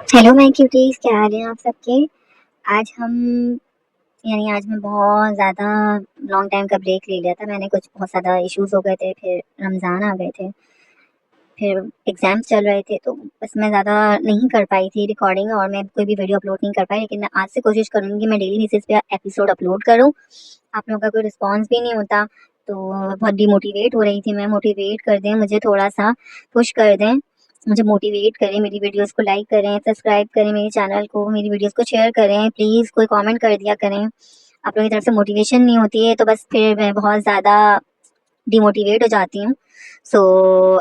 Hello my cuties, क्या हाल है आप सबके। आज हम आज मैं बहुत ज़्यादा लॉन्ग टाइम का ब्रेक ले लिया था मैंने। कुछ बहुत ज़्यादा इश्यूज हो गए थे, फिर रमज़ान आ गए थे, फिर एग्ज़ाम्स चल रहे थे, तो बस मैं ज़्यादा नहीं कर पाई थी रिकॉर्डिंग और मैं कोई भी वीडियो अपलोड नहीं कर पाई। लेकिन मैं आज से कोशिश करूँगी कि मैं डेली बेसिस पे एपिसोड अपलोड करूँ। आप लोगों का कोई रिस्पॉन्स भी नहीं होता, तो बहुत डिमोटिवेट हो रही थी मैं। मोटिवेट कर दें मुझे, थोड़ा सा पुश कर दें, मुझे मोटिवेट करें, मेरी वीडियोस को लाइक करें, सब्सक्राइब करें मेरे चैनल को, मेरी वीडियोस को शेयर करें, प्लीज़ कोई कमेंट कर दिया करें। आप लोगों की तरफ से मोटिवेशन नहीं होती है तो बस फिर मैं बहुत ज़्यादा डिमोटिवेट हो जाती हूँ। सो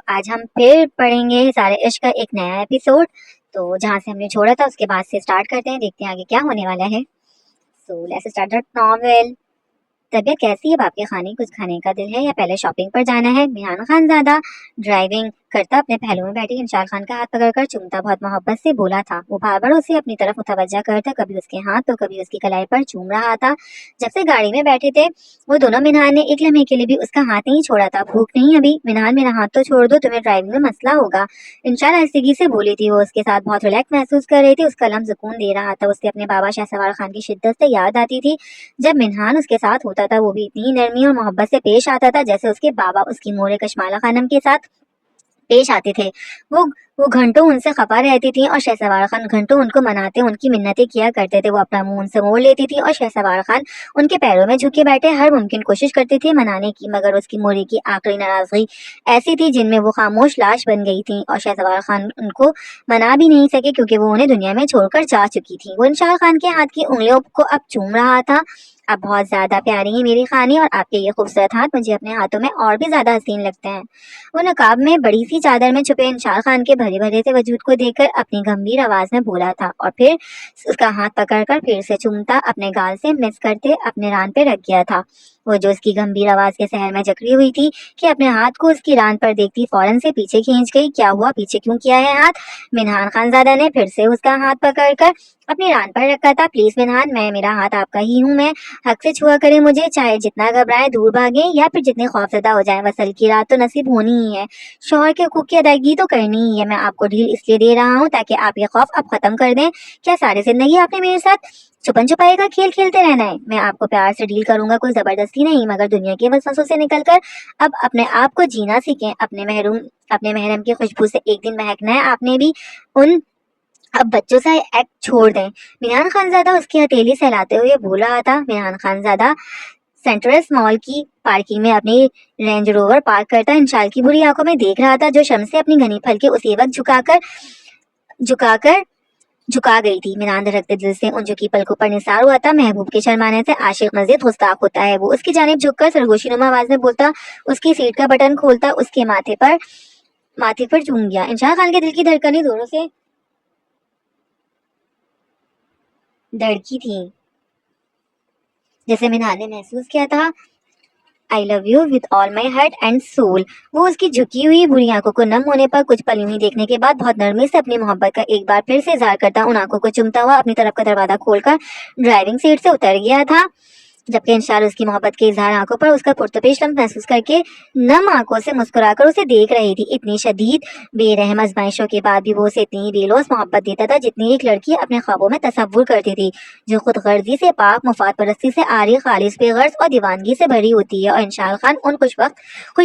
आज हम फिर पढ़ेंगे सारे इश्क का एक नया एपिसोड। तो जहाँ से हमने छोड़ा था उसके बाद से स्टार्ट करते हैं, देखते हैं आगे क्या होने वाला है। So let's start the novel. तबीयत कैसी है बाप के खाने, कुछ खाने का दिल है या पहले शॉपिंग पर जाना है। मिरान खानजादा ड्राइविंग करता अपने पहलू में बैठी इंशाल खान का हाथ पकड़कर चूमता बहुत मोहब्बत से बोला था। वो बार बार उसे अपनी तरफ मुतवज्जा करता, कभी उसके हाथ तो कभी उसकी कलाई पर चूम रहा था। जब से गाड़ी में बैठे थे वो दोनों, मिनान ने एक लम्हे के लिए भी उसका हाथ नहीं छोड़ा था। भूख नहीं अभी मिनान, मेरा हाथ तो छोड़ दो, तुम्हें ड्राइविंग में मसला होगा। इंशाल आहिस्तगी से बोली थी। वो उसके साथ बहुत रिलैक्स महसूस कर रही थी, उसका लम्हा सुकून दे रहा था। उसे अपने बाबा शाहसवार खान की शिद्दत से याद आती थी। जब मिनहान उसके साथ होता था वो भी इतनी नरमी और मोहब्बत से पेश आता था जैसे उसके बाबा उसकी मोरे कशमाला खानम के साथ पेश आते थे। वो वो घंटों उनसे खफा रहती थी और शहसवार खान घंटों उनको मनाते, उनकी मिन्नतें किया करते थे। वो अपना मुंह उनसे मोड़ लेती थी और शहसवार खान उनके पैरों में झुके बैठे हर मुमकिन कोशिश करते थे मनाने की, मगर उसकी मोरे की आखिरी नाराजगी ऐसी थी जिनमें वो खामोश लाश बन गई थी और शहसवार खान उनको मना भी नहीं सके क्योंकि वो उन्हें दुनिया में छोड़कर जा चुकी थी। वो इंशाल खान के हाथ की उंगलियों को अब चूम रहा था। अब बहुत ज्यादा प्यारी है मेरी खानी और आपके ये खूबसूरत हाथ मुझे अपने हाथों में और भी ज्यादा हसीन लगते हैं। वो नकाब में बड़ी सी चादर में छुपे इंशाल खान के भरे भरे से वजूद को देखकर अपनी गंभीर आवाज में बोला था और फिर उसका हाथ पकड़कर फिर से चूमता, अपने गाल से मिस करते अपने रान पे रख गया था। वो जो उसकी गंभीर आवाज के शहर में जकड़ी हुई थी कि अपने हाथ को उसकी रान पर देखती फौरन से पीछे खींच गई। क्या हुआ, पीछे क्यों किया है हाथ। मिनहान खानजादा ने फिर से उसका हाथ पकड़कर अपनी रान पर रखा था। प्लीज मिनहान, मैं, मेरा हाथ आपका ही हूँ, मैं, हक से छुआ करे मुझे, चाहे जितना घबराए दूर भागे या फिर जितने खौफजदा हो जाए। वसल की रात तो नसीब होनी ही है, शौहर के हकूक की अदायगी तो करनी ही है। मैं आपको ढील इसलिए दे रहा हूँ ताकि आप ये खौफ अब खत्म कर दें। क्या सारी जिंदगी आपने मेरे साथ छुपन छुपाई का खेल खेलते रहना है। मैं आपको प्यार से डील करूंगा, कोई जबरदस्ती नहीं, मगर दुनिया के वसवसों से निकलकर अब अपने आप को जीना सीखें। अपने महरम की खुशबू से एक दिन महकना है आपने भी। उन अब बच्चों सा एक्ट छोड़ दें। मिरान खानजादा उसकी हथेली सहलाते हुए बोल रहा था। मिरान खानजादा सेंट्रल मॉल की पार्किंग में अपनी रेंज रोवर पार्क करता इंशाल की बुरी आंखों में देख रहा था, जो शर्म से अपनी घनी फलके उसी वक्त झुकाकर झुका गई थी। मिरान धड़कते दिल से उन झुकी पलकों पर निसार हुआ था। महबूब के शर्माने से आशिक मजीद गुस्ताख होता है। वो उसकी जानिब झुककर सरगोशी नुमा आवाज में बोलता, उसकी सीट का बटन खोलता, उसके माथे पर चूम गया। इंशाल खान के दिल की धड़कनें जोरों से धड़की थी जैसे मिनार ने महसूस किया था। I love you with all my heart and soul. वो उसकी झुकी हुई बुरी आंखों को नम होने पर कुछ पल यूं ही देखने के बाद बहुत नरमी से अपनी मोहब्बत का एक बार फिर से इजहार करता उन आंखों को चुमता हुआ अपनी तरफ का दरवाजा खोलकर ड्राइविंग सीट से उतर गया था। जबकि इंशाल उसकी मोहब्बत के इजहार आंखों पर उसका पुरतपेश लम्ह महसूस करके नम आंखों से मुस्कुराकर उसे देख रही थी। इतनी शदीद बेरहम आजमाइशों के बाद भी वो उसे इतनी ही बेलौस मोहब्बत देता था जितनी एक लड़की अपने ख्वाबों में तसव्वुर करती थी, जो खुद गर्जी से पाक, मुफाद परस्ती से आरी, खालिस, बेगर्ज और दीवानगी से भरी होती है। और इंशाल खान उन खुश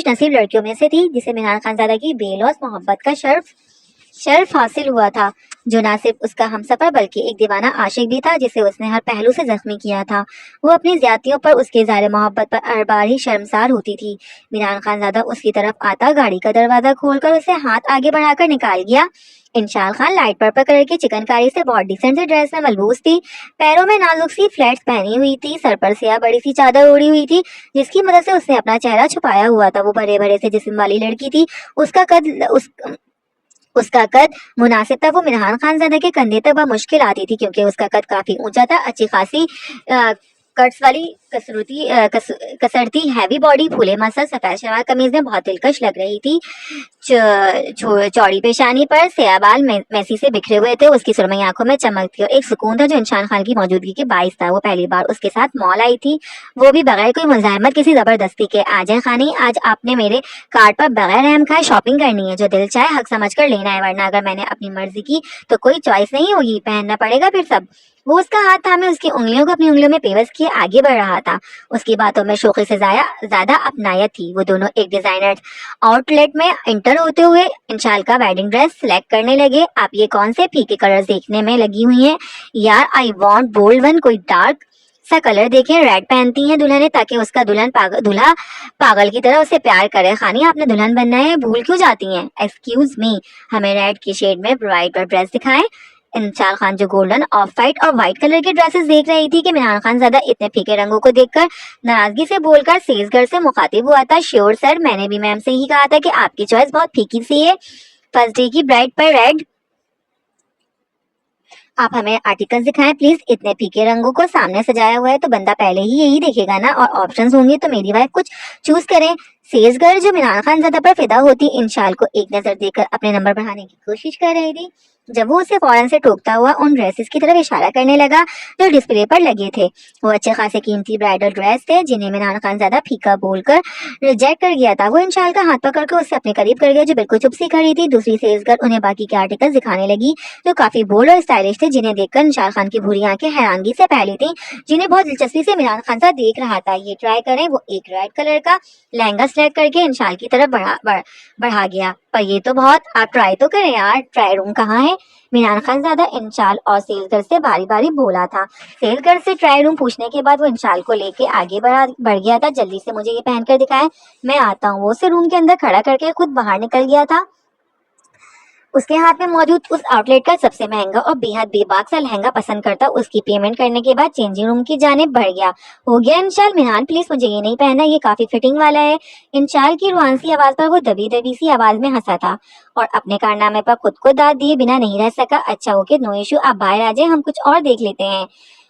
नसीब लड़कियों में से थी जिसे मिनान खानजादा की बेलौस मोहब्बत का शर्फ हासिल हुआ था, जो ना सिर्फ उसका हमसफर बल्कि एक दीवाना आशिक भी था जिसे उसने हर पहलू से जख्मी किया था। वो अपनी ज्यादतियों पर उसके ज़ाहिर मोहब्बत पर हर बार ही शर्मसार होती थी। मिरान खानजादा उसकी तरफ आता, गाड़ी का दरवाजा खोलकर उसे हाथ आगे बढ़ाकर निकाल गया। इंशाल खान लाइट पर्पल कलर की चिकनकारी से बहुत डिसेंट सी ड्रेस में मलबूस थी, पैरों में नाजुक सी फ्लैट्स पहनी हुई थी, सर पर सिया बड़ी सी चादर ओढ़ी हुई थी जिसकी मदद से उसने अपना चेहरा छुपाया हुआ था। वो बड़े बड़े से जिस्म वाली लड़की थी। उसका कद उस उसका कद मुनासिब था। वो मिनहान खानजादा के कंधे तक मुश्किल आती थी क्योंकि उसका कद काफी ऊंचा था। अच्छी खासी कट्स वाली कसरती हैवी बॉडी, फूले मसल, सफेद शलवार कमीज में बहुत दिलकश लग रही थी। चौड़ी पेशानी पर सेया बाल मेसी से बिखरे हुए थे। उसकी सुरमई आंखों में चमक थी और एक सुकून था जो इंशान खान की मौजूदगी के बाइस था। वो पहली बार उसके साथ मॉल आई थी, वो भी बगैर कोई मुजाहमत, किसी जबरदस्ती के। आ जाए खानी, आज आपने मेरे कार्ड पर बगैर रहम खाए शॉपिंग करनी है, जो दिल चाहे हक समझ कर लेना है, वरना अगर मैंने अपनी मर्जी की तो कोई चॉइस नहीं होगी, पहनना पड़ेगा फिर सब। वो उसका हाथ थामे उसकी उंगलियों को अपनी उंगलियों में पेवस किए आगे बढ़ रहा था। उसकी बातों में शोखी से ज्यादा अपनायत थी। वो दोनों एक डिजाइनर आउटलेट में इंटर होते हुए इंशाल का वेडिंग ड्रेस सिलेक्ट करने लगे। आप ये कौन से फीके कलर्स देखने में लगी हुई हैं यार? आई वॉन्ट बोल्ड वन, कोई डार्क सा कलर देखें। रेड पहनती है दुल्हने ताकि उसका दूल्हा पागल की तरह उसे प्यार करे। खानी, आपने दुल्हन बनना है, भूल क्यों जाती हैं? एक्सक्यूज मी, हमें रेड की शेड में ब्राइट और ड्रेस दिखाएं। इंशाल खान जो गोल्डन, ऑफ वाइट और व्हाइट कलर के ड्रेसेस देख रही थी कि मिनान खान ज्यादा इतने फीके रंगों को देखकर नाराजगी से बोलकर सेल्सगर्ल से मुखातिब हुआ था। श्योर सर, मैंने भी मैम से ही कहा था कि आपकी चॉइस बहुत फीकी सी है। फर्स्ट डे की ब्राइड पर रेड। आप हमें आर्टिकल्स दिखाएं प्लीज। इतने फीके रंगों को सामने सजाया हुआ है तो बंदा पहले ही यही देखेगा ना, और ऑप्शंस होंगे तो मेरी वाइफ कुछ चूज करें। सेल्स गर्ल जो मिनान खान ज्यादा पर फिदा होती, इंशाल को एक नजर देकर अपने नंबर बढ़ाने की कोशिश कर रही थी जब वो उसे फौरन से टोकता हुआ उन ड्रेसेस की तरफ इशारा करने लगा जो डिस्प्ले पर लगे थे। वो अच्छे खासे कीमती ब्राइडल ड्रेस थे जिन्हें मिनान खान ज्यादा फीका बोलकर रिजेक्ट कर गया था। वो इंशाल का हाथ पकड़कर उससे अपने करीब कर गया जो बिल्कुल चुप सी खड़ी थी। दूसरी सेल्स गर्ल उन्हें बाकी के आर्टिकल्स दिखाने लगी जो काफी बोल्ड और स्टाइलिश थे, जिन्हें देखकर इंशाल खान की भूरी आंखें हैरानगी से फैली थी, जिन्हें बहुत दिलचस्पी से मिनान खान सा देख रहा था। ये ट्राई करें। वो एक रेड कलर का लहंगा सेलेक्ट करके इंशाल की तरफ बढ़ा गया। पर ये तो बहुत, आप ट्राई तो करें यार, ट्राई रूम कहाँ है? मिनान खान ज्यादा इंशाल और सेल्सगर्ल से बारी बारी बोला था। सेल्सगर्ल से ट्राई रूम पूछने के बाद वो इंशाल को लेके आगे बढ़ गया था। जल्दी से मुझे ये पहनकर दिखाएं, मैं आता हूँ। वो उसे रूम के अंदर खड़ा करके खुद बाहर निकल गया था। उसके हाथ में मौजूद उस आउटलेट का सबसे महंगा और बेहद बेबाक सा लहंगा पसंद करता उसकी पेमेंट करने के बाद चेंजिंग रूम की जानिब बढ़ गया। हो गया इंशाल? मिनान प्लीज, मुझे ये नहीं पहनना, ये काफी फिटिंग वाला है। इंशाल की रुआंसी आवाज पर वो दबी दबी सी आवाज में हंसा था और अपने कारनामे पर खुद को दाद दिए बिना नहीं रह सका। अच्छा ओके, नो इशू, आप बाहर आ जाए, हम कुछ और देख लेते हैं।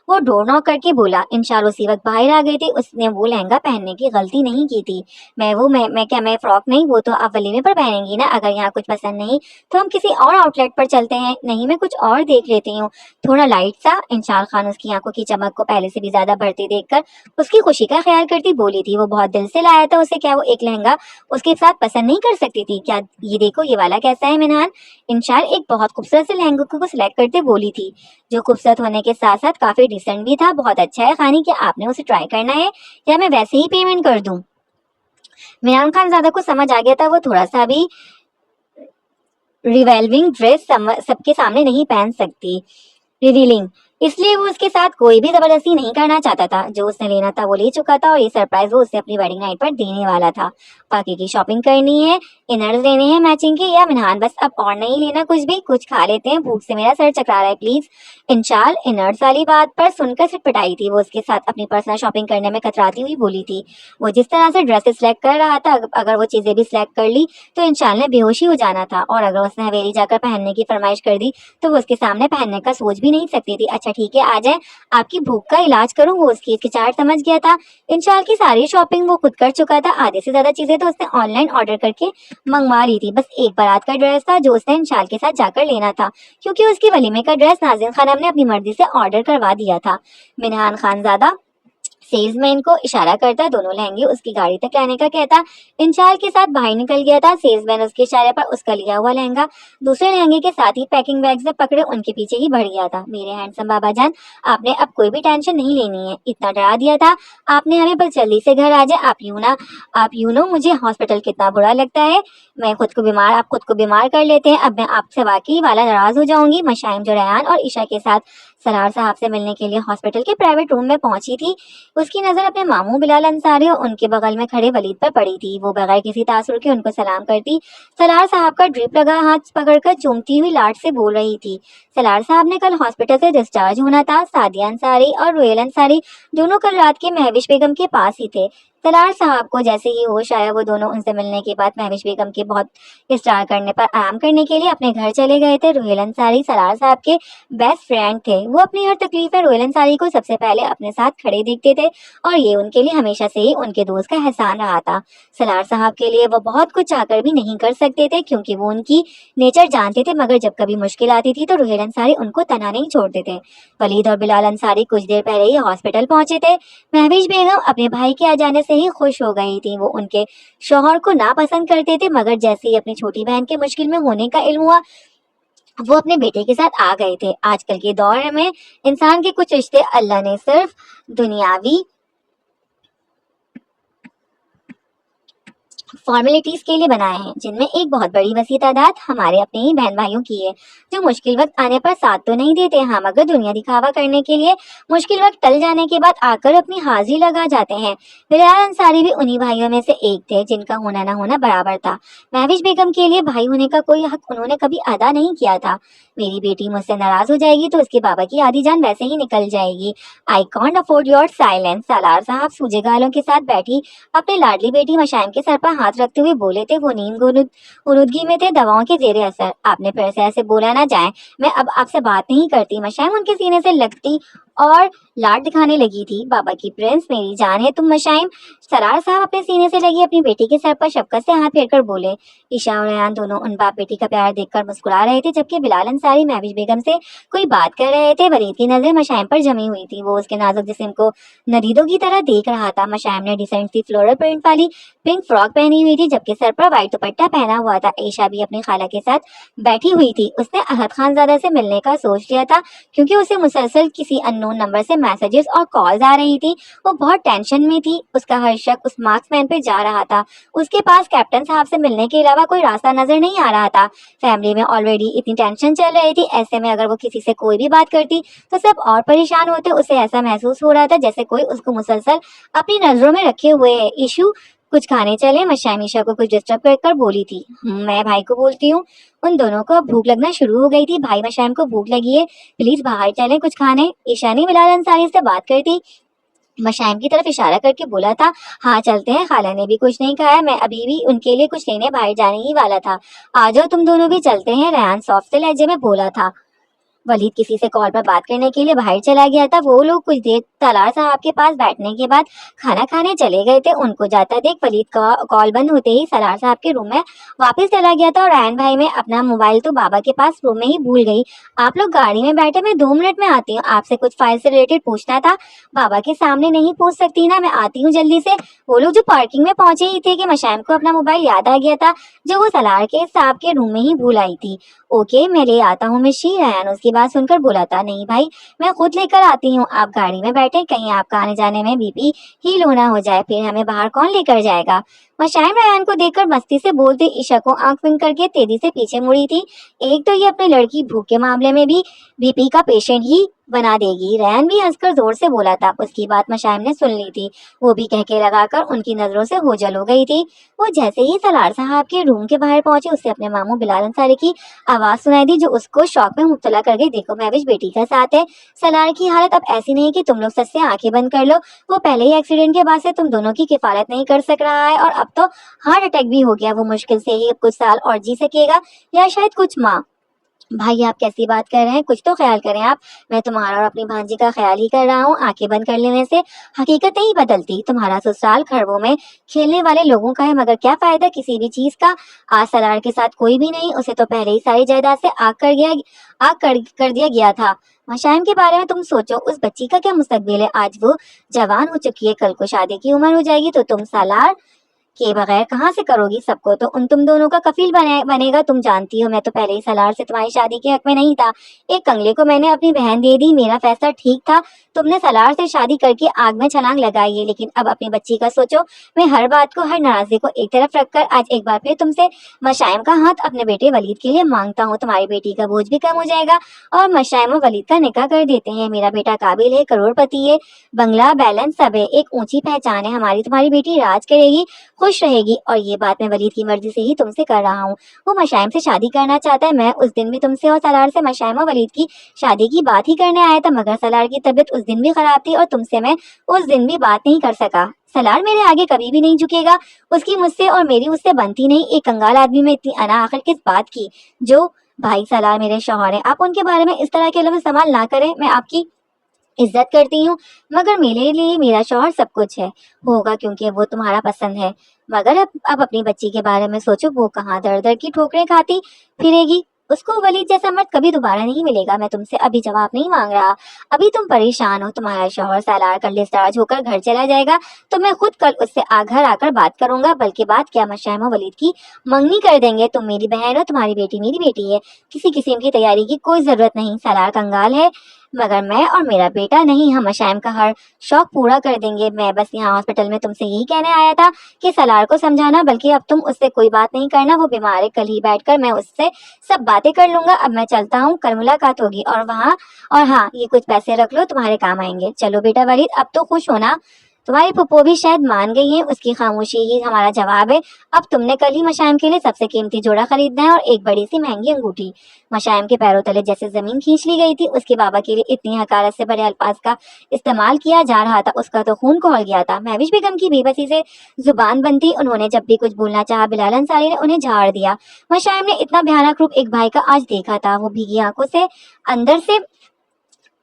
वो डोर नॉक करके बोला। इंशाल उसी वक्त बाहर आ गई थी। उसने वो लहंगा पहनने की गलती नहीं की थी। मैं फ्रॉक नहीं, वो तो आप वलीमे पर पहनेंगी ना। अगर यहाँ कुछ पसंद नहीं तो हम किसी और आउटलेट पर चलते हैं। नहीं, मैं कुछ और देख लेती हूँ, थोड़ा लाइट सा। इंशाल खान उसकी आंखों की चमक को पहले से भी ज्यादा बढ़ती देखकर उसकी खुशी का ख्याल करती बोली थी। वो बहुत दिल से लाया था उसे, क्या वो एक लहंगा उसके साथ पसंद नहीं कर सकती थी क्या? ये देखो, ये वाला कैसा है मिनान? इंशाल एक बहुत खूबसूरत से लहंगे को सिलेक्ट करते बोली थी, जो खूबसूरत होने के साथ साथ काफी डिसेंट भी था। बहुत अच्छा है खानी, क्या आपने उसे ट्राई करना है या मैं वैसे ही पेमेंट कर दूं? मिनान खान ज्यादा को समझ आ गया था वो थोड़ा सा भी रिवेल्विंग ड्रेस सबके सामने नहीं पहन सकती, रिवीलिंग, इसलिए वो उसके साथ कोई भी जबरदस्ती नहीं करना चाहता था। जो उसने लेना था वो ले चुका था और ये सरप्राइज वो उसे अपनी वेडिंग नाइट पर देने वाला था। बाकी की शॉपिंग करनी है, इनर्स लेने हैं मैचिंग के, या मिनहान बस अब और नहीं लेना कुछ भी? कुछ खा लेते हैं, भूख से मेरा सर चकरा रहा है प्लीज। इंशाल इनर्स वाली बात पर सुनकर सिटपटाई थी। वो उसके साथ अपनी पर्सनल शॉपिंग करने में कतराती हुई बोली थी। वो जिस तरह से ड्रेसेस सिलेक्ट कर रहा था, अगर वो चीजें भी सिलेक्ट कर ली तो इंशाल ने बेहोशी हो जाना था, और अगर उसने हवेली जाकर पहनने की फरमाइश कर दी तो वो उसके सामने पहनने का सोच भी नहीं सकती थी। अच्छा ठीक है, आ जाए, आपकी भूख का इलाज करूं। वो उसकी हिचकिचाहट समझ गया था। इंशाल की सारी शॉपिंग वो खुद कर चुका था। आधे से ज्यादा चीजें तो उसने ऑनलाइन ऑर्डर करके मंगवा ली थी। बस एक बारात का ड्रेस था जो उसने इंशाल के साथ जाकर लेना था, क्योंकि उसकी वलीमे का ड्रेस नाज़िन खानम ने अपनी मर्जी से ऑर्डर करवा दिया था। मिनहान खानजादा सेल्समैन को इशारा करता दोनों लहंगे उसकी गाड़ी तक लाने का कहता इंशाल के साथ बाहर निकल गया था। सेल्समैन उसके इशारे पर उसका लिया हुआ लहंगा दूसरे लहंगे के साथ ही पैकिंग बैग से पकड़े उनके पीछे ही बढ़ गया था। मेरे हैंडसम बाबा जान, आपने अब कोई भी टेंशन नहीं लेनी है, इतना डरा दिया था आपने हमें, बस जल्दी से घर आ जाए। आप यूं नो मुझे हॉस्पिटल कितना बुरा लगता है, मैं खुद को बीमार, आप खुद को बीमार कर लेते हैं। अब मैं आपसे वाकई वाला नाराज हो जाऊंगी। मशाइम जो रयान और ईशा के साथ सरार साहब से मिलने के लिए हॉस्पिटल के प्राइवेट रूम में पहुंची थी, उसकी नजर अपने मामू बिलाल अंसारी और उनके बगल में खड़े वलीद पर पड़ी थी। वो बगैर किसी तासुर के उनको सलाम करती सलार साहब का ड्रिप लगा हाथ पकड़कर चूमती हुई लाड से बोल रही थी। सलार साहब ने कल हॉस्पिटल से डिस्चार्ज होना था। सादिया अंसारी और रोयल अंसारी दोनों कल रात के महविश बेगम के पास ही थे। सलार साहब को जैसे ही होश आया वो दोनों उनसे मिलने के बाद महविश बेगम के बहुत इस्तेमाल करने पर आराम करने के लिए अपने घर चले गए थे। रुहेल अंसारी सलार साहब के बेस्ट फ्रेंड थे। वो अपनी हर तकलीफ में रुहेल अंसारी को सबसे पहले अपने साथ खड़े देखते थे और ये उनके लिए हमेशा से ही उनके दोस्त का एहसान रहा था। सलार साहब के लिए वो बहुत कुछ चाहकर भी नहीं कर सकते थे क्योंकि वो उनकी नेचर जानते थे, मगर जब कभी मुश्किल आती थी तो रुहेल अंसारी उनको तना नहीं छोड़ते थे। वलीद और बिलाल अंसारी कुछ देर पहले ही हॉस्पिटल पहुंचे थे। महविश बेगम अपने भाई के आ जाने से ही खुश हो गई थी। वो उनके शौहर को नापसंद करते थे, मगर जैसे ही अपनी छोटी बहन के मुश्किल में होने का इल्म हुआ वो अपने बेटे के साथ आ गए थे। आजकल के दौर में इंसान के कुछ रिश्ते अल्लाह ने सिर्फ दुनियावी फॉर्मेलिटीज के लिए बनाए हैं, जिनमें एक बहुत बड़ी वसी तादाद हमारे अपने ही बहन भाइयों की है, जो मुश्किल वक्त आने पर साथ तो नहीं देते हाँ, मगर दुनिया दिखावा करने के लिए मुश्किल वक्त टल जाने के बाद आकर अपनी हाजिरी लगा जाते हैं। बिलाल अंसारी भी उन्हीं भाइयों में से एक थे जिनका होना ना होना बराबर था। महविश बेगम के लिए भाई होने का कोई हक उन्होंने कभी अदा नहीं किया था। मेरी बेटी मुझसे नाराज हो जाएगी तो उसके बाबा की आधी जान वैसे ही निकल जाएगी। I can't afford your silence. Salaar साहब सूजे गालों के साथ बैठी अपनी लाडली बेटी मशाइम के सर पर हाथ रखते हुए बोले थे। वो नींद गुनुदगी में थे, दवाओं के जेरे असर। आपने फिर से ऐसे बोला ना जाए, मैं अब आपसे बात नहीं करती। मशाइम उनके सीने से लगती और लाड दिखाने लगी थी। बाबा की प्रिंस, मेरी जान है तुम मशाइम। सरार साहब अपने सीने से लगी अपनी बेटी के सर पर शफकत से हाथ फेरकर बोले। ईशा और रेहान दोनों उन बाप बेटी का प्यार देखकर मुस्कुरा रहे थे, जबकि बिलाल अंसारी महविश बेगम से कोई बात कर रहे थे। वलीद की नजरें मशाइम पर जमी हुई थी। वो उसके नाजुक जिस्म को नदीदों की तरह देख रहा था। मशाइम ने डिसेंट सी फ्लोरल प्रिंट वाली पिंक फ्रॉक पहनी हुई थी, जबकि सर पर व्हाइट दुपट्टा पहना हुआ था। ईशा भी अपनी खाला के साथ बैठी हुई थी। उसने अहद खानजादा से मिलने का सोच लिया था क्योंकि उसे मुसलसल किसी अननोन नंबर से मैसेजेस और कॉल्स आ रही थी। वो बहुत टेंशन में थी। उसका हर शक उस मार्क्समैन पे जा रहा था। उसके पास कैप्टन साहब से मिलने के अलावा कोई रास्ता नजर नहीं आ रहा था। फैमिली में ऑलरेडी इतनी टेंशन चल रही थी, ऐसे में अगर वो किसी से कोई भी बात करती तो सब और परेशान होते। उसे ऐसा महसूस हो रहा था जैसे कोई उसको मुसलसल अपनी नजरों में रखे हुए है। इशू कुछ खाने चले। मशाइम ईशा को कुछ डिस्टर्ब कर बोली थी। मैं भाई को बोलती हूँ। उन दोनों को भूख लगना शुरू हो गई थी। भाई मशाइम को भूख लगी है, प्लीज बाहर चलें कुछ खाने। ईशा ने बिलाल अंसारी से बात करती मशाइम की तरफ इशारा करके बोला था। हाँ चलते हैं, खाला ने भी कुछ नहीं खाया, मैं अभी भी उनके लिए कुछ लेने बाहर जाने ही वाला था। आ जाओ तुम दोनों भी चलते हैं, रेहान सॉफ्ट से लहजे में बोला था। वलीद किसी से कॉल पर बात करने के लिए बाहर चला गया था। वो लोग कुछ देर तलार साहब के पास बैठने के बाद खाना खाने चले गए थे। उनको जाता देख वलीद का कॉल बंद होते ही सलार साहब के रूम में वापस चला गया था और रैन भाई में अपना मोबाइल तो बाबा के पास रूम में ही भूल गई। आप लोग गाड़ी में बैठे, मैं 2 मिनट में आती हूँ, आपसे कुछ फाइल से रिलेटेड पूछना था। बाबा के सामने नहीं पूछ सकती ना, मैं आती हूँ जल्दी से। वो लोग जो पार्किंग में पहुंचे ही थे कि मशाइम को अपना मोबाइल याद आ गया था, जो वो सलार के साहब के रूम में ही भूल आई थी। ओके मैं ले आता हूँ मिशी। रयान उसकी बात सुनकर बोला था। नहीं भाई, मैं खुद लेकर आती हूँ, आप गाड़ी में बैठे, कहीं आपका आने जाने में बीपी ही लो ना हो जाए, फिर हमें बाहर कौन लेकर जाएगा। मशाइम रयान को देखकर मस्ती से बोलते ईशा को आंख बंद करके तेजी से पीछे मुड़ी थी। एक तो ये अपनी लड़की भूख के मामले में भी बीपी का पेशेंट ही बना देगी। रैन भी हंसकर जोर से बोला था। उसकी बात मशाइम ने सुन ली थी। वो भी कहके लगाकर उनकी नजरों से ओझल हो गई थी। वो जैसे ही सलार साहब के रूम के बाहर पहुंचे, उससे अपने मामू बिलाल अंसारी की आवाज सुनाई दी, जो उसको शौक में मुब्तला कर गई। देखो महविश बेटी का साथ है, सलार की हालत अब ऐसी नहीं कि तुम लोग सच से आंखें बंद कर लो। वो पहले ही एक्सीडेंट के बाद से तुम दोनों की किफालत नहीं कर सक रहा है और अब तो हार्ट अटैक भी हो गया। वो मुश्किल से ही कुछ साल और जी सकेगा या शायद कुछ माह। भाई आप कैसी बात कर रहे हैं, कुछ तो ख्याल करें आप। मैं तुम्हारा और अपनी भांजी का ख्याल ही कर रहा हूँ। आंखें बंद कर लेने से हकीकत नहीं बदलती। तुम्हारा ससुराल खरबों में खेलने वाले लोगों का है, मगर क्या फायदा किसी भी चीज का। आज सलार के साथ कोई भी नहीं, उसे तो पहले ही सारी जायदाद से आग कर दिया गया था। मशाइम के बारे में तुम सोचो, उस बच्ची का क्या मुस्तकबिल है। आज वो जवान हो चुकी है, कल को शादी की उम्र हो जाएगी तो तुम सलार के बगैर कहाँ से करोगी सबको, तो उन तुम दोनों का कफील बनेगा। तुम जानती हो मैं तो पहले ही सलार से तुम्हारी शादी के हक में नहीं था। एक कंगले को मैंने अपनी बहन दे दी, मेरा फैसला ठीक था। तुमने सलार से शादी करके आग में छलांग लगाई है, लेकिन अब अपनी बच्ची का सोचो। मैं हर बात को, हर नाराजगी को एक तरफ रखकर आज एक बार फिर तुमसे मशाइम का हाथ अपने बेटे वलीद के लिए मांगता हूँ। तुम्हारी बेटी का बोझ भी कम हो जाएगा और मशाइम और वलीद का निकाह कर देते हैं। मेरा बेटा काबिल है, करोड़पति है, बंगला बैलेंस सब है, एक ऊंची पहचान है हमारी। तुम्हारी बेटी राज करेगी, खुद खुश रहेगी। और ये बात मैं वलीद की मर्जी से ही तुमसे कर रहा हूँ। वो मशाइम से शादी करना चाहता है। मैं उस दिन भी तुमसे और सलार से मशाइम और वलीद की शादी की बात ही करने आया था, मगर सलार की तबीयत उस दिन भी खराब थी और तुमसे मैं उस दिन भी बात नहीं कर सका। सलार मेरे आगे कभी भी नहीं झुकेगा। उसकी मुझसे और मेरी उससे बनती नहीं। एक कंगाल आदमी में इतनी अना आखिर किस बात की? जो भाई सलार मेरे शौहर है, आप उनके बारे में इस तरह के लफ्ज़ इस्तेमाल ना करें। मैं आपकी इज्जत करती हूँ, मगर मेरे लिए मेरा शौहर सब कुछ है। होगा क्योंकि वो तुम्हारा पसंद है। मगर अब अपनी बच्ची के बारे में सोचो, वो कहाँ दर दर की ठोकरें खाती फिरेगी। उसको वलीद जैसा मर्द कभी दोबारा नहीं मिलेगा। मैं तुमसे अभी जवाब नहीं मांग रहा। अभी तुम परेशान हो। तुम्हारा शौहर सालार कर लिस्ताज होकर घर चला जाएगा तो मैं खुद कल उससे घर आकर बात करूंगा। बल्कि बात क्या, मशाइम और वलीद की मंगनी कर देंगे। तुम मेरी बहन हो, तुम्हारी बेटी मेरी बेटी है। किसी किस्म की तैयारी की कोई जरूरत नहीं। सालार कंगाल है, मगर मैं और मेरा बेटा नहीं, हम मशाइम का हर शौक पूरा कर देंगे। मैं बस यहाँ हॉस्पिटल में तुमसे यही कहने आया था कि सलार को समझाना, बल्कि अब तुम उससे कोई बात नहीं करना। वो बीमार है, कल ही बैठकर मैं उससे सब बातें कर लूंगा। अब मैं चलता हूँ, कल मुलाकात होगी। और हाँ, ये कुछ पैसे रख लो, तुम्हारे काम आएंगे। चलो बेटा वलीद, अब तो खुश होना। तुम्हारी फुप्पो भी शायद मान गई है। उसकी खामोशी ही हमारा जवाब है। अब तुमने कल ही मशाइम के लिए सबसे कीमती जोड़ा खरीदना है और एक बड़ी सी महंगी अंगूठी। मशाइम के पैरों तले जैसे जमीन खींच ली गई थी। उसके बाबा के लिए इतनी हकारत से भरे अल्फाज का इस्तेमाल किया जा रहा था, उसका तो खून खौल गया था। महविश बेगम की बेबसी से जुबान बंद थी। उन्होंने जब भी कुछ बोलना चाहा, बिलाल अंसारी ने उन्हें झाड़ दिया। मशाइम ने इतना भयानक रूप एक भाई का आज देखा था। वो भीगी आंखों से अंदर से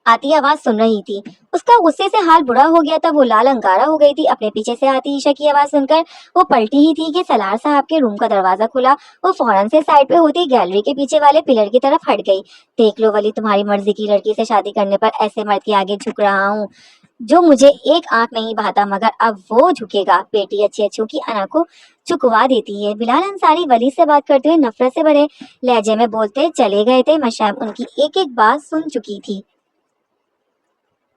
आती आवाज सुन रही थी। उसका गुस्से से हाल बुरा हो गया था। वो लाल अंगारा हो गई थी। अपने पीछे से आती ईशा की आवाज सुनकर वो पलटी ही थी कि सलार साहब के रूम का दरवाजा खुला। वो फौरन से साइड पे होती गैलरी के पीछे वाले पिलर की तरफ हट गई। देख लो वली, तुम्हारी मर्जी की लड़की से शादी करने पर ऐसे मर्द के आगे झुक रहा हूँ जो मुझे एक आंख नहीं बहाता, मगर अब वो झुकेगा। बेटी अच्छी अच्छों की अना को चुकवा देती है। बिलाल अंसारी वली से बात करते हुए नफरत से भरे लहजे में बोलते चले गए थे। मशाइम उनकी एक एक बात सुन चुकी थी।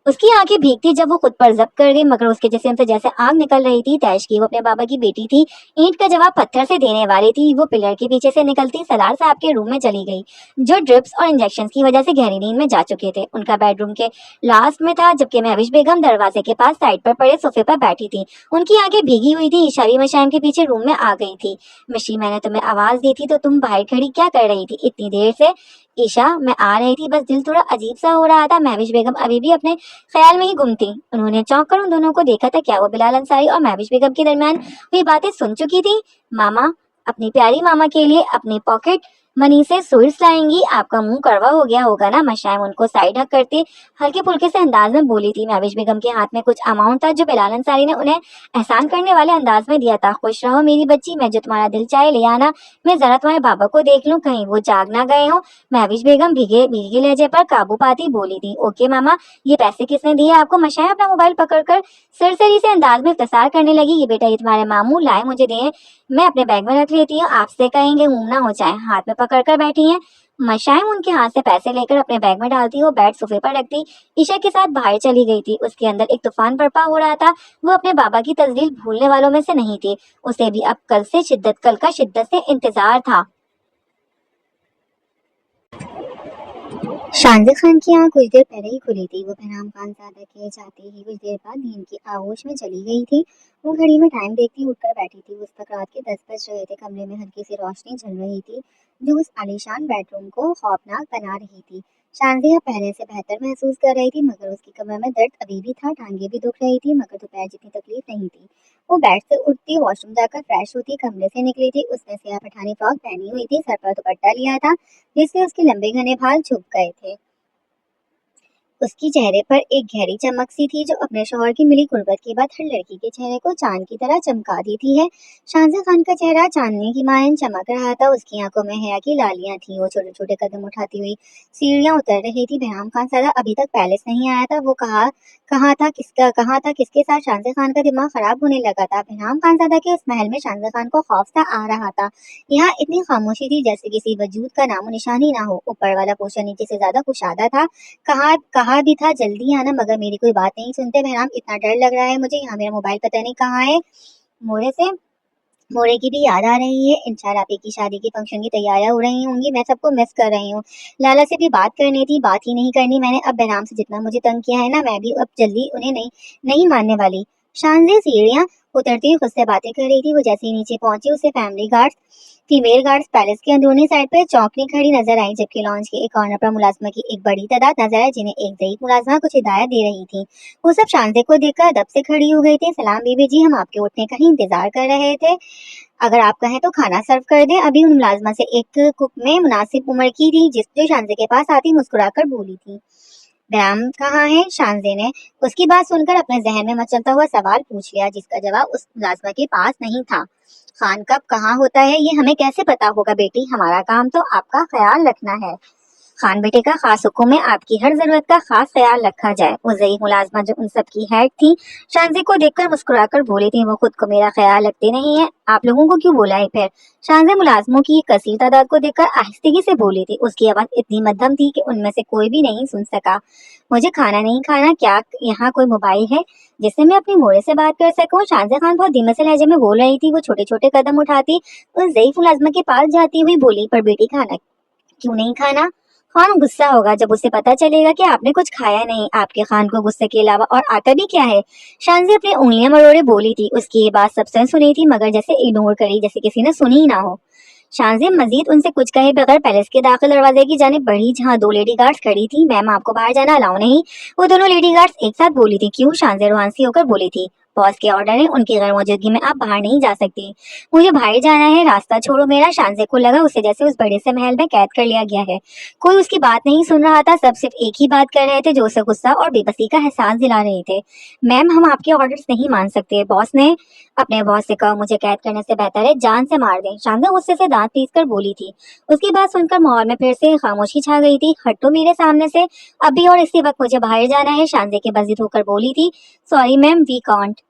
उसकी आंखें भीगती जब वो खुद पर जब्त कर गई, मगर उसके जिस्म से जैसे आग निकल रही थी। तैश की वो अपने बाबा की बेटी थी, ईंट का जवाब पत्थर से देने वाली थी। वो पिलर के पीछे से निकलती सलार साहब के रूम में चली गई, जो ड्रिप्स और इंजेक्शन की वजह से गहरी नींद में जा चुके थे। उनका बेडरूम के लास्ट में था, जबकि महविश बेगम दरवाजे के पास साइड पर पड़े सोफे पर बैठी थी। उनकी आंखें भीगी हुई थी। ईशा भी मशाइम के पीछे रूम में आ गई थी। मिशी, मैंने तुम्हें आवाज दी थी तो तुम बाहर खड़ी क्या कर रही थी इतनी देर से? ईशा, मैं आ रही थी, बस दिल थोड़ा अजीब सा हो रहा था। महविश बेगम अभी भी अपने ख्याल में ही गुम थी। उन्होंने चौंक कर उन दोनों को देखा था। क्या वो बिलाल अंसारी और महविश बेगम के दरमियान हुई बातें सुन चुकी थी? मामा, अपनी प्यारी मामा के लिए अपनी पॉकेट मनी से स्वीट्स लाएंगी? आपका मुंह कड़वा हो गया होगा ना? मशाइम उनको साइड हक करते हल्के फुल्के से अंदाज में बोली थी। महविश बेगम के हाथ में कुछ अमाउंट था जो बिलाल अंसारी ने उन्हें एहसान करने वाले अंदाज में दिया था। खुश रहो मेरी बच्ची, मैं जो तुम्हारा दिल चाहे ले आना। मैं जरा तुम्हारे बाबा को देख लूं, कहीं वो जाग ना गए हो। महविश बेगम भीगे भीगे लहजे पर काबू पाती बोली थी। ओके मामा, ये पैसे किसने दिए आपको? मशाइम अपना मोबाइल पकड़कर सरसरी से अंदाज में इख्तिसार करने लगी। ये बेटा, ये तुम्हारे मामू लाए, मुझे दिए, मैं अपने बैग में रख लेती हूँ। आपसे कहेंगे ऊम ना हो जाए। हाथ में पकड़कर बैठी हैं। मशाइम उनके हाथ से पैसे लेकर अपने बैग में डालती, वो बैग सोफे पर रखती, ईशा के साथ बाहर चली गई थी। उसके अंदर एक तूफान बर्पा हो रहा था। वो अपने बाबा की तजलील भूलने वालों में से नहीं थी। उसे भी अब कल का शिद्दत से इंतजार था। शानज़ खान की आंख कुछ देर पहले ही खुली थी। वो बहराम खानज़ादा के जाते ही कुछ देर बाद नींद की आगोश में चली गई थी। वो घड़ी में टाइम देखती उठकर बैठी थी। उस वक्त रात के 10 बज रहे थे। कमरे में हल्की सी रोशनी जल रही थी जो उस आलीशान बेडरूम को खौफनाक बना रही थी। शानज़िया पहले से बेहतर महसूस कर रही थी, मगर उसकी कमर में दर्द अभी भी था। टांगे भी दुख रही थी, मगर दोपहर जितनी तकलीफ नहीं थी। वो बेड से उठती, वॉशरूम जाकर फ्रेश होती, कमरे से निकली थी। उसने सियाह पठानी फ्रॉक पहनी हुई थी, सर पर दुपट्टा लिया था जिससे उसके लंबे घने बाल छुप गए थे। उसकी चेहरे पर एक गहरी चमक सी थी जो अपने शौहर की मिली कुर्बत के बाद हर लड़की के चेहरे को चांद की तरह चमका देती है। शानज़ खान का चेहरा चांदनी की मायन चमक रहा था। उसकी आंखों में हया की लालियां थीं। वो छोटे छोटे कदम उठाती हुई सीढ़ियां उतर रही थी। बहराम खानज़ादा अभी तक पैलेस नहीं आया था। वो कहाँ था किसके साथ? शानज़ खान का दिमाग खराब होने लगा था। बहराम खानज़ादा के उस महल में शानज़ खान को खौफ सा आ रहा था। यहाँ इतनी खामोशी थी जैसे किसी वजूद का नामो निशान ही ना हो। ऊपर वाला पोर्शन नीचे से ज्यादा कुशादा था। कहा भी था जल्दी आना, मगर मेरी कोई बात नहीं सुनते। बहराम, इतना डर लग रहा है मुझे। यहाँ मेरा मोबाइल पता नहीं कहाँ है। मोरे की भी याद आ रही है। इंशाल्लाह आपी की शादी के फंक्शन की तैयारियां हो रही होंगी। मैं सबको मिस कर रही हूँ। लाला से भी बात करनी थी, बात ही नहीं करनी मैंने। अब बहराम से जितना मुझे तंग किया है ना, मैं भी अब जल्दी उन्हें नहीं मानने वाली। शानज़ सीढ़ियां उतरती हुई खुद से बातें कर रही थी। वो जैसे ही नीचे पहुंची उसे फीमेल गार्ड्स पैलेस के अंदरूनी साइड पर चौंकनी खड़ी नजर आई, जबकि लॉन्च के एक कॉर्नर पर मुलाजमा की एक बड़ी तादाद नजर आई, जिन्हें एक ज़ईफ मुलाजमा कुछ हिदायत दे रही थी। वो सब शांजे को देखकर दब से खड़ी हो गई थी। सलाम बीबी जी, हम आपके उठने का ही इंतजार कर रहे थे। अगर आप कहें तो खाना सर्व कर दें। अभी उन मुलाजमा से एक कुक में मुनासिब उम्र की थी जो शांजे के पास आती मुस्कुराकर बोली थी। बयाम कहाँ है? शांजे ने उसकी बात सुनकर अपने जहन में मचलता हुआ सवाल पूछ लिया, जिसका जवाब उस मुलाजमा के पास नहीं था। खान कब कहाँ होता है ये हमें कैसे पता होगा बेटी, हमारा काम तो आपका ख्याल रखना है। खान बेटे का खास हुक्म है आपकी हर जरूरत का खास ख्याल रखा जाए। वो ज़ईफ मुलाजमा जो उन सब की हेड थी शांजे को देखकर मुस्कुराकर बोली थी, वो खुद को मेरा ख्याल रखते नहीं है, आप लोगों को क्यों बुलाए फिर? शांजे मुलाजमों की कसीर तादाद को देखकर आहिस्तेगी से बोली थी। उसकी आवाज इतनी मध्यम थी कि उनमें से कोई भी नहीं सुन सका। मुझे खाना नहीं खाना, क्या यहाँ कोई मोबाइल है जिससे मैं अपनी मोड़े से बात कर सकूं? शांजे खान बहुत धीमे से लहजे में बोल रही थी। वो छोटे छोटे कदम उठाती उस ज़ईफ मुलाजमा के पास जाती हुई बोली, पर बेटी खाना क्यों नहीं खाना? खान गुस्सा होगा जब उसे पता चलेगा कि आपने कुछ खाया नहीं। आपके खान को गुस्से के अलावा और आता भी क्या है? शांजी अपनी उंगलियां मरोड़े बोली थी। उसकी ये बात सबसे सुनी थी, मगर जैसे इग्नोर करी, जैसे किसी ने सुनी ही ना हो। शांजी मजीद उनसे कुछ कहे बगैर पैलेस के दाखिल दरवाजे की जानिब बढ़ी, जहाँ दो लेडी गार्ड्स खड़ी थी। मैम, आपको बाहर जाना अलाउ नहीं। वो दोनों लेडी गार्ड्स एक साथ बोली थी। क्यों? शांजी रुहानसी होकर बोली थी। बॉस के ऑर्डर है, उनकी गैर मौजूदगी में आप बाहर नहीं जा सकती। मुझे बाहर जाना है, रास्ता छोड़ो मेरा। शांजे को लगा उसे जैसे उस बड़े से महल में कैद कर लिया गया है। कोई उसकी बात नहीं सुन रहा था, सब सिर्फ एक ही बात कर रहे थे जो उसे गुस्सा और बेबसी का एहसास दिला रहे थे। मैम, हम आपके ऑर्डर्स नहीं मान सकते। बॉस ने अपने बॉस से कहा मुझे कैद करने से बेहतर है जान से मार दें। शांजा गुस्से से दांत पीस कर बोली थी। उसकी बात सुनकर माहौल में फिर से खामोशी छा गई थी। हटो मेरे सामने से अभी, और इसी वक्त मुझे बाहर जाना है। शांजे के बजित होकर बोली थी। Sorry ma'am, we can't.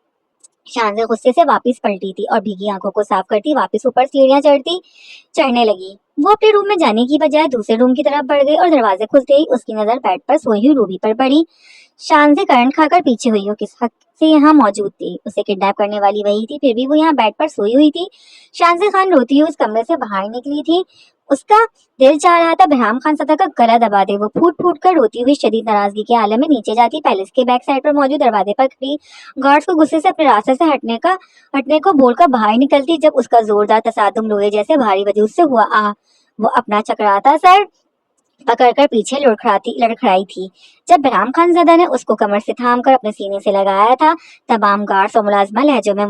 Shanza गुस्से से वापस पलटी थी और भीगी आंखों को साफ करती वापस ऊपर सीढ़ियां चढ़ने लगी। वो अपने रूम में जाने की बजाय दूसरे रूम की तरफ बढ़ गई और दरवाजे खुलते ही उसकी नजर बेड पर सोई हुई रूबी पर पड़ी। शांजे करंट खाकर पीछे हुई। वो किस हक से यहाँ मौजूद थी? उसे किडनैप करने वाली वही थी, फिर भी वो यहाँ बेड पर सोई हुई थी। शांजे खान रोती हुई उस कमरे से बाहर निकली थी। उसका दिल चाह रहा था बहराम खान सदा का गला दबा दे। वो फूट फूट कर रोती हुई शदीद नाराजगी के आलम में नीचे जाती। पैलेस के बैक साइड पर मौजूद दरवाजे पर खड़ी गार्ड्स को गुस्से से अपने रास्ते से हटने को बोलकर बाहर निकलती, जब उसका जोरदार तसादुम लोहे जैसे भारी वजूद से हुआ। वो अपना चकराता सर पकड़कर पीछे लड़खड़ाई थी। जब बहराम खानजादा ने उसको कमर से थामकर अपने सीने से लगाया था, तमाम गार्ड्स और मुलाजमा लहजों में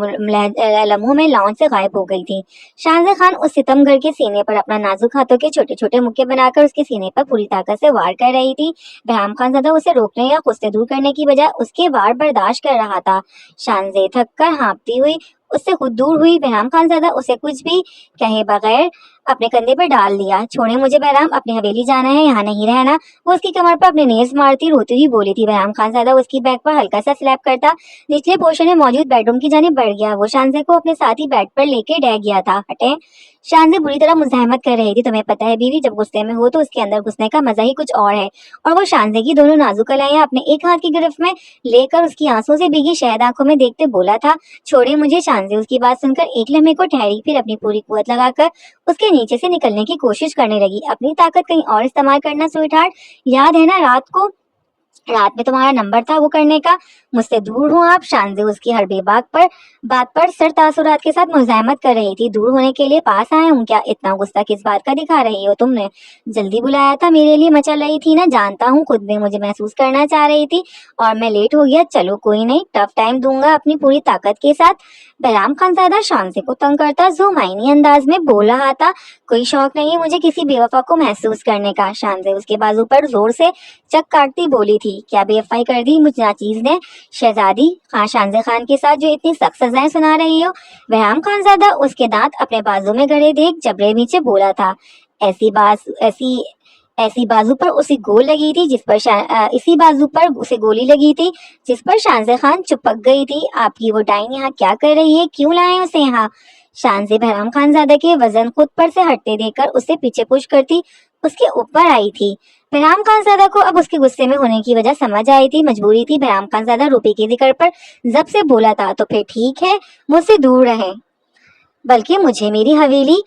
लम्हों में लॉन्च से गायब हो गई थी। शाहजहां खान उस सितमगर के सीने पर अपना नाजुक हाथों के छोटे छोटे मुक्के बनाकर उसके सीने पर पूरी ताकत से वार कर रही थी। बहराम खानजादा उसे रोकने या गुस्से दूर करने की बजाय उसके वार बर्दाश्त कर रहा था। शानजे थक कर हाँपती हुई उससे खुद दूर हुई। बहराम खानजादा उसे कुछ भी कहे बगैर अपने कंधे पर डाल दिया। छोड़े मुझे बहराम, अपनी हवेली जाना है, यहाँ नहीं रहना। वो उसकी कमर पर अपने नेल्स मारती रोती हुई बोली थी। बहराम खानजादा उसकी बैक पर हल्का सा स्लैप करता निचले पोर्शन में मौजूद बेडरूम की जानिब बढ़ गया। वो शांजे को अपने साथ ही बेड पर लेके डह गया था। हटे। शांजे बुरी तरह मुजाहमत कर रही थी। तुम्हें पता है बीवी, जब गुस्से में हो तो उसके अंदर घुसने का मजा ही कुछ और है। और वो शांजे की दोनों नाजुक कलाइयां अपने एक हाथ की गिरफ्त में लेकर उसकी आंसू से भीगी शहद आंखों में देखते बोला था, छोड़े मुझे। शांजे उसकी बात सुनकर एक लम्हे को ठहरी, फिर अपनी पूरी कुव्वत लगाकर उसके नीचे से निकलने की कोशिश करने लगी। अपनी ताकत कहीं और इस्तेमाल करना स्वीटहार्ट, याद है ना रात में तुम्हारा नंबर था वो करने का। मुझसे दूर हो आप। शांजे उसकी हर बात पर सर तासुरात के साथ मुजाहमत कर रही थी। दूर होने के लिए पास आया हूँ क्या? इतना गुस्सा किस बात का दिखा रही हो? तुमने जल्दी बुलाया था, मेरे लिए मचल रही थी ना। जानता हूँ, खुद में मुझे महसूस करना चाह रही थी और मैं लेट हो गया। चलो कोई नहीं, टफ टाइम दूंगा अपनी पूरी ताकत के साथ। बहराम खानजादा शांजे को तंग करता जुमाइनी अंदाज में बोल रहा था। कोई शौक नहीं है मुझे किसी बेवफा को महसूस करने का। शांजे उसके बाजू पर जोर से चक काटती बोली थी। क्या बेवफाई कर दी मुझ नाचीज ने? शहजादी खान शांजे खान के साथ जो इतनी सख्त सजाएं सुना रही हो? बहराम खानजादा उसके दांत अपने बाजू में गड़े देख जबरे नीचे बोला था। ऐसी बाजू पर उसे गोल लगी थी जिस पर इसी बाजू पर उसे गोली लगी थी जिस पर शांजे खान चिपक गई थी। आपकी वो डाइन यहाँ क्या कर रही है? क्यों लाए उसे यहाँ? शांजे बहराम खानजादा के वजन खुद पर से हटते देखकर उसे पीछे पुश करती उसके ऊपर आई थी। बहराम खानजादा को अब उसके गुस्से में होने की वजह समझ आई थी। मजबूरी थी। बहराम खानजादा रूपी के जिक्र पर जब से बोला था तो फिर ठीक है, मुझसे दूर रहे, बल्कि मुझे मेरी हवेली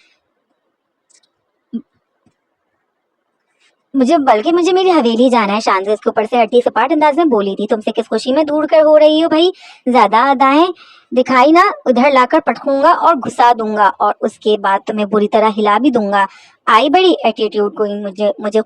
मुझे मेरी हवेली जाना है। शान से इसके ऊपर से हट्टी सपाट अंदाज में बोली थी। तुमसे किस खुशी में दूर कर हो रही हो भाई, ज्यादा अदाएं दिखाई ना, उधर लाकर पटकूंगा और घुसा दूंगा, और उसके बाद तुम्हें बुरी तरह हिला भी दूंगा। आई बड़ी एटीट्यूड क्वीन, मुझे मुझे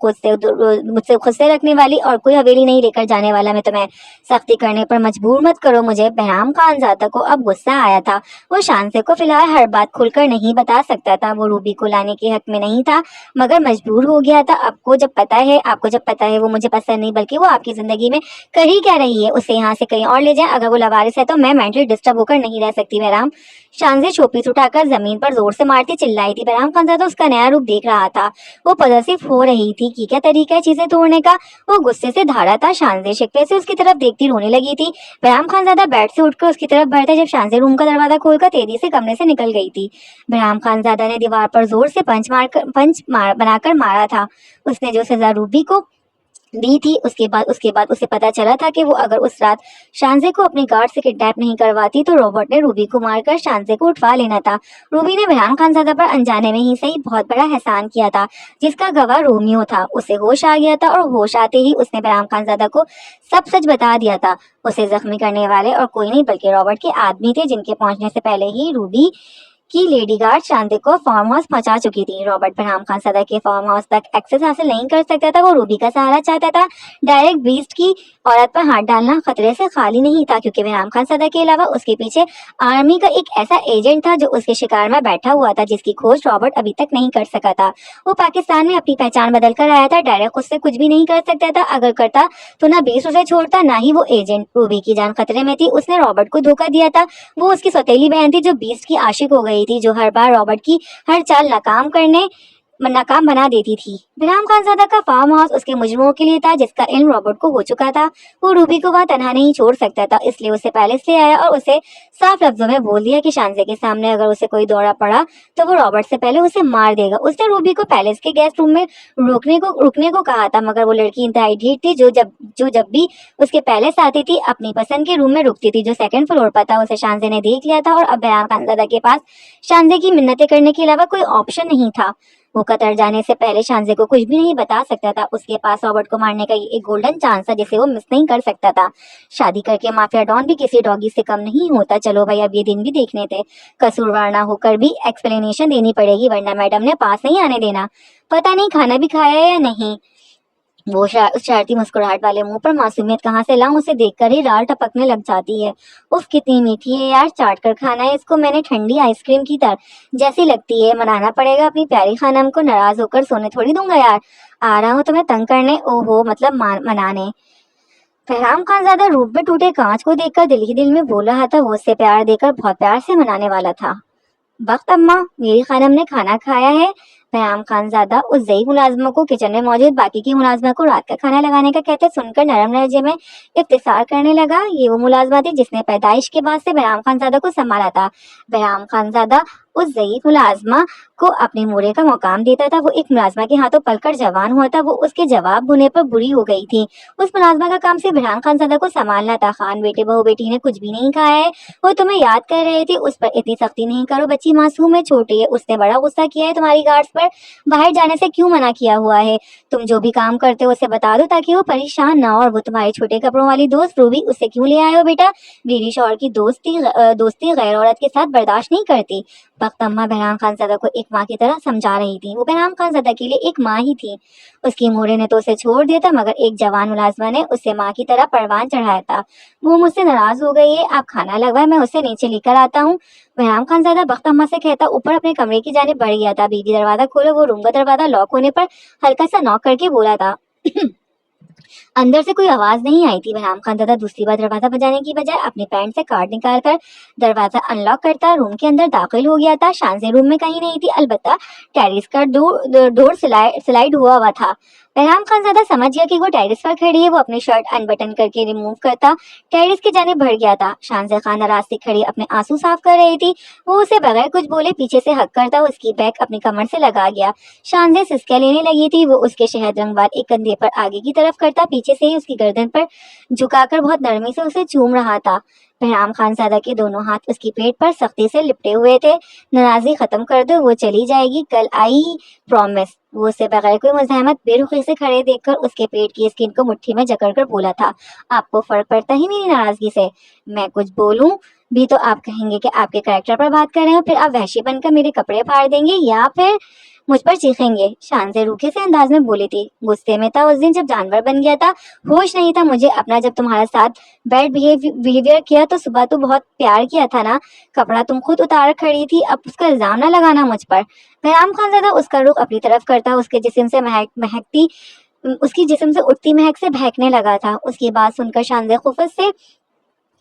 मुझसे खुद से रखने वाली, और कोई हवेली नहीं लेकर जाने वाला। मैं तुम्हें सख्ती करने पर मजबूर मत करो मुझे। बहराम खानजादा को अब गुस्सा आया था। वो शानसे को फिलहाल हर बात खुलकर नहीं बता सकता था। वो रूबी को लाने के हक में नहीं था, मगर मजबूर हो गया था। आपको जब पता है वो मुझे पसंद नहीं, बल्कि वो आपकी जिंदगी में कर ही क्या रही है, उसे यहाँ से कहीं और ले जाए। अगर वो लवारिस है तो मैं मेंटली डिस्टर्ब होकर नहीं रह सकती। बहराम शानजे छोपीस उठाकर जमीन पर जोर से मारती चिल्लाई थी। बहराम खानजादा उसका नया रूप देख रहा था। वो पॉजिटिव हो रही थी कि क्या तरीका है चीजें तोड़ने का। वो गुस्से से धारा था। शानजे शिकवे से उसकी तरफ देखती रोने लगी थी। बहराम खानजादा बेड से उठकर उसकी तरफ बढ़ता जब शानजे रूम का दरवाजा खोलकर तेजी से कमरे से निकल गई थी। बहराम खानजादा ने दीवार पर जोर से पंच बनाकर मारा था। उसने जो सजा रूबी को दी थी, उसके बाद उसे पता चला था कि वो अगर उस रात शानजे को अपने गार्ड से किडनैप नहीं करवाती तो रॉबर्ट ने रूबी को मारकर शानजे को उठवा लेना था। रूबी ने बहराम खानजादा पर अनजाने में ही सही बहुत बड़ा एहसान किया था, जिसका गवाह रोमियो था। उसे होश आ गया था, और होश आते ही उसने बहराम खानजादा को सब सच बता दिया था। उसे जख्मी करने वाले और कोई नहीं बल्कि रॉबर्ट के आदमी थे, जिनके पहुंचने से पहले ही रूबी की लेडी गार्ड शांति को फार्म हाउस पहुंचा चुकी थी। रॉबर्ट बहराम खानजादा के फार्म हाउस तक एक्सेस हासिल नहीं कर सकता था। वो रूबी का सहारा चाहता था। डायरेक्ट बीस्ट की औरत पर हाथ डालना खतरे से खाली नहीं था, क्योंकि बहराम खानजादा के अलावा उसके पीछे आर्मी का एक ऐसा एजेंट था जो उसके शिकार में बैठा हुआ था, जिसकी खोज रॉबर्ट अभी तक नहीं कर सका था। वो पाकिस्तान में अपनी पहचान बदल कर आया था। डायरेक्ट उससे कुछ भी नहीं कर सकता था। अगर करता तो ना बीस्ट उसे छोड़ता, ना ही वो एजेंट। रूबी की जान खतरे में थी। उसने रॉबर्ट को धोखा दिया था। वो उसकी सौतेली बहन थी, जो बीस्ट की आशिक हो गई थी, जो हर बार रॉबर्ट की हर चाल नाकाम बना देती थी। बहराम खानजादा का फार्म हाउस उसके मुजरिमों के लिए था, जिसका इल्म रॉबर्ट को हो चुका था। वो रूबी को वहां तनहा नहीं छोड़ सकता था, इसलिए उसे पैलेस ले आया और उसे साफ लफ्जों में बोल दिया कि शानजे के सामने अगर उसे कोई दौरा पड़ा तो वो रॉबर्ट से पहले उसे मार देगा। उसने रूबी को पैलेस के गेस्ट रूम में रुकने को कहा था, मगर वो लड़की इंतहाई ढीठ थी। जो जब भी उसके पैलेस आती थी, अपनी पसंद के रूम में रुकती थी, जो सेकंड फ्लोर पर था। उसे शानजे ने देख लिया था, और अब बहराम खानजादा के पास शानजे की मिन्नतें करने के अलावा कोई ऑप्शन नहीं था। वो कतर जाने से पहले शानजे को कुछ भी नहीं बता सकता था। उसके पास रॉबर्ट को मारने का ये एक गोल्डन चांस था, जिसे वो मिस नहीं कर सकता था। शादी करके माफिया डॉन भी किसी डॉगी से कम नहीं होता। चलो भाई, अब ये दिन भी देखने थे। कसूरवार ना होकर भी एक्सप्लेनेशन देनी पड़ेगी, वरना मैडम ने पास नहीं आने देना। पता नहीं खाना भी खाया या नहीं। वो शरारती मुस्कुराहट वाले मुंह पर मासूमियत कहाँ से लाऊं, उसे देखकर ही राल टपकने लग जाती है। उफ, कितनी मीठी है यार, चाट कर खाना है इसको। मैंने ठंडी आइसक्रीम की तरह जैसी लगती है। मनाना पड़ेगा अपनी प्यारी खानम को, नाराज होकर सोने थोड़ी दूंगा यार। आ रहा हूँ तुम्हें तंग करने, ओहो मतलब मनाने। फहराम खान ज्यादा रूप में टूटे कांच को देखकर दिल ही दिल में बोल रहा था, वो उससे प्यार देकर बहुत प्यार से मनाने वाला था। वक्त अम्मा, मेरी खानम ने खाना खाया है। फयाम खानजादा उस जई मुलाजमा को किचन में मौजूद बाकी की मुलाजमा को रात का खाना लगाने का कहते सुनकर नरम लहजे में इफ्तिसार करने लगा। ये वो मुलाजमा थी जिसने पैदाइश के बाद से बहराम खानजादा को संभाला था। बहराम खानजादा उस ज़ईफ मुलाजमा को अपने मोरे का मुकाम देता था। वो एक मुलाजमा के हाथों पलकर जवान हुआ था। वो उसके जवाब बुने पर बुरी हो गई थी। उस मुलाजमा का काम सिर्फ बहराम खानजादा को संभालना था। खान बेटे बहू बेटी ने कुछ भी नहीं खाया है, वो तुम्हें याद कर रहे थे। उस पर इतनी सख्ती नहीं करो, बच्ची मासूम है, छोटी है। उसने बड़ा गुस्सा किया है तुम्हारी गार्ड्स पर। बाहर जाने से क्यों मना किया हुआ है? तुम जो भी काम करते हो उसे बता दो ताकि वो परेशान ना हो। और वो तुम्हारे छोटे कपड़ों वाली दोस्त रूबी, उससे क्यों ले आए हो बेटा? बीवी शौहर की दोस्ती गैर औरत के साथ बर्दाश्त नहीं करती। वक्त अम्मा बहराम खानजादा को एक माँ की तरह समझा रही थी। वो बहराम खानजादा के लिए एक माँ ही थी। उसकी मोरे ने तो उसे छोड़ दिया था, मगर एक जवान मुलाजमा ने उसे माँ की तरह परवान चढ़ाया था। वो मुझसे नाराज हो गई है, आप खाना लगवाए, मैं उसे नीचे लेकर आता हूँ। बहराम खानजादा वक्त अम्मा से कहता ऊपर अपने कमरे की जानिब बढ़ गया था। बीवी दरवाजा खोलो। वो रूम का दरवाजा लॉक होने पर हल्का सा नॉक करके बोला था। अंदर से कोई आवाज नहीं आई थी। बहराम खानजादा दूसरी बार दरवाजा बजाने की बजाय अपने पैंट से कार्ड निकालकर दरवाजा अनलॉक करता रूम के अंदर दाखिल हो गया था। शानसे रूम में कहीं नहीं थी, अलबत्ता टेरिस का डोर स्लाइड हुआ था। बहराम खानजादा समझ गया कि वो टेरिस पर खड़ी है। वो अपनी शर्ट अनबटन करके रिमूव करता टेरिस के जाने बढ़ गया था। शानसे खान नाराज से खड़ी अपने आंसू साफ कर रही थी। वो उसे बगैर कुछ बोले पीछे से हक करता उसकी बैग अपनी कमर से लगा गया। शानसे सिसके लेने लगी थी। वो उसके शहद रंग बाल एक कंधे पर आगे की तरफ करता पीछे से ही उसकी गर्दन पर झुकाकर बहुत नरमी से उसे चूम रहा था। बहराम खानजादा के दोनों हाथ उसकी पेट पर सख्ती से लिपटे हुए थे। नाराजगी खत्म कर दो, वो चली जाएगी, कल आई, प्रॉमिस। वो उसे बगैर कोई मुज़ाहमत बेरुखी से खड़े देखकर उसके पेट की स्किन को मुट्ठी में जकड़कर बोला था, आपको फर्क पड़ता ही मेरी नाराजगी से? मैं कुछ बोलूं भी तो आप कहेंगे कि आपके कैरेक्टर पर बात कर रहे हो, फिर आप वहशी बनकर मेरे कपड़े फाड़ देंगे या फिर मुझ पर चीखेंगे। शान से रूखे से अंदाज में बोली थी। गुस्से में था उस दिन जब जानवर बन गया था, होश नहीं था मुझे अपना। जब तुम्हारे साथ बैड बिहेवियर किया तो सुबह तो बहुत प्यार किया था ना, कपड़ा तुम खुद उतार खड़ी थी, अब उसका इल्जाम ना लगाना मुझ पर। बहराम खानजादा उसका रुख अपनी तरफ करता, उसके जिस्म से महकती उसकी जिस्म से उठती महक से बहकने लगा था। उसकी बात सुनकर शानज़े खुफत से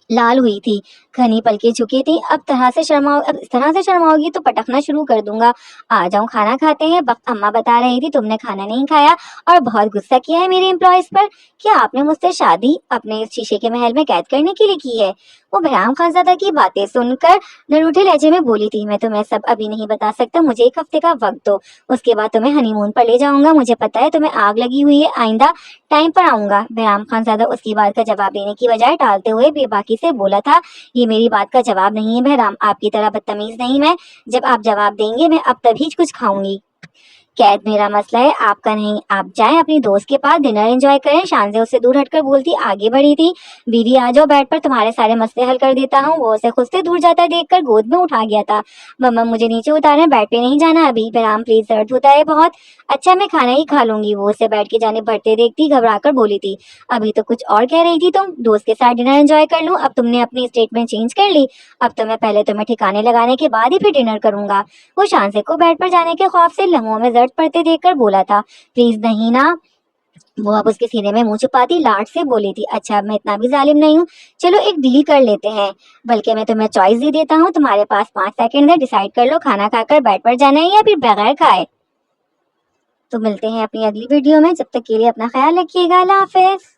लाल हुई थी, घनी पलकें झुकी थी। अब इस तरह से शर्माओगी तो पटकना शुरू कर दूंगा। आ जाऊं, खाना खाते हैं। वक्त अम्मा बता रही थी तुमने खाना नहीं खाया और बहुत गुस्सा किया है मेरे एम्प्लॉयज पर। क्या आपने मुझसे शादी अपने इस शीशे के महल में कैद करने के लिए की है? वो बहराम खानजादा की बातें सुनकर नरूठे लहजे में बोली थी, मैं तुम्हें सब अभी नहीं बता सकता, मुझे एक हफ्ते का वक्त दो, उसके बाद तुम्हें हनीमून पर ले जाऊंगा। मुझे पता है तुम्हें आग लगी हुई है, आइंदा टाइम पर आऊंगा। बहराम खानजादा उसकी बात का जवाब देने की बजाय टालते हुए बेबाकी से बोला था, ये मेरी बात का जवाब नहीं है बहराम, आपकी तरह बदतमीज नहीं मैं। जब आप जवाब देंगे मैं अब तभी कुछ खाऊंगी। कैद मेरा मसला है, आपका नहीं। आप जाएं अपनी दोस्त के पास, डिनर एंजॉय करें। शानज़े उससे दूर हटकर बोलती आगे बढ़ी थी, बीवी आ जाओ बेड पर, तुम्हारे सारे मसले हल कर देता हूँ। वो उसे खुद से दूर जाता देखकर गोद में उठा गया था। मम्मा मुझे नीचे उतारें, बेड पे नहीं जाना अभी। बहराम प्लीज, दर्द होता है बहुत। अच्छा मैं खाना ही खा लूंगी। वो उसे बेड की जानिब बढ़ते देखती घबरा कर बोली थी, अभी तो कुछ और कह रही थी तुम, दोस्त के साथ डिनर एंजॉय कर लूं। अब तुमने अपनी स्टेटमेंट चेंज कर ली। अब तो मैं पहले तुम्हें ठिकाने लगाने के बाद ही फिर डिनर करूंगा। वो शानज़े को बेड पर जाने के खौफ से लम्हों में दर्द पड़ते देखकर बोला था, प्लीज नहीं ना। वो अब उसके सीने में मुंह छुपाती लाड से बोली थी, अच्छा मैं इतना भी जालिम नहीं हूँ, चलो एक डील कर लेते हैं। बल्कि मैं तुम्हें चॉइस दे देता हूँ, तुम्हारे पास 5 सेकंड है, डिसाइड कर लो खाना खाकर बेड पर जाना है या फिर बगैर खाए। तो मिलते हैं अपनी अगली वीडियो में, जब तक के लिए अपना ख्याल रखिएगा। अल्लाह हाफिज।